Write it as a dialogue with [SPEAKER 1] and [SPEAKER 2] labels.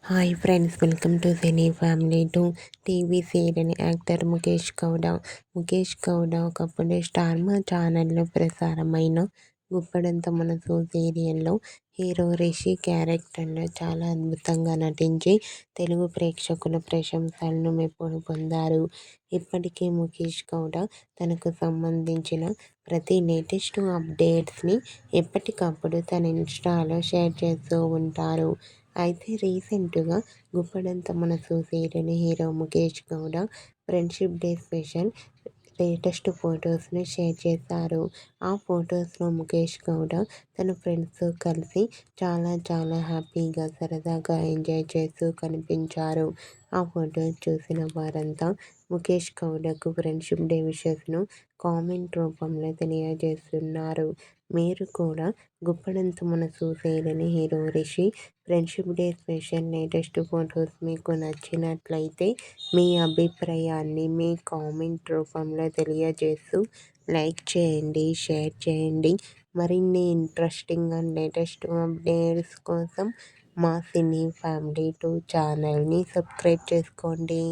[SPEAKER 1] Hi friends, welcome to cine family to TV serial actor Mukesh Gowda. Mukesh Gowda ఒకప్పుడు star మా ఛానల్లో ప్రసారమైన గుప్పడంత మనసు సీరియల్లో హీరో రిషి క్యారెక్టర్లో చాలా అద్భుతంగా నటించి తెలుగు ప్రేక్షకుల ప్రశంసలను మెప్పులు పొందారు. ఇప్పటికీ ముఖేష్ గౌడ తనకు సంబంధించిన ప్రతి లేటెస్ట్ అప్డేట్స్ని ఎప్పటికప్పుడు తన ఇన్స్టాలో షేర్ చేస్తూ ఉంటారు. అయితే రీసెంట్గా గుప్పడంత మనసు serial hero Mukesh Gowda friendship day special latest ఫొటోస్ని షేర్ చేశారు. ఆ ఫొటోస్లో ముఖేష్ గౌడ తన ఫ్రెండ్స్తో కలిసి చాలా హ్యాపీగా సరదాగా ఎంజాయ్ చేస్తూ కనిపించారు. ఆ ఫొటోస్ చూసిన వారంతా ముఖేష్ గౌడకు ఫ్రెండ్షిప్ డే విషెస్ను కామెంట్ రూపంలో తెలియజేస్తున్నారు. మీరు కూడా గుప్పడంత మనసు serial hero Rishi friendship day special latest photos మీకు నచ్చినట్లయితే మీ అభిప్రాయాన్ని మీ కామెంట్ రూపంలో తెలియజేస్తూ లైక్ చేయండి, షేర్ చేయండి. మరిన్ని ఇంట్రెస్టింగ్ అండ్ లేటెస్ట్ అప్డేట్స్ కోసం మా సినీ ఫ్యామిలీ 2 ఛానల్ని సబ్స్క్రైబ్ చేసుకోండి.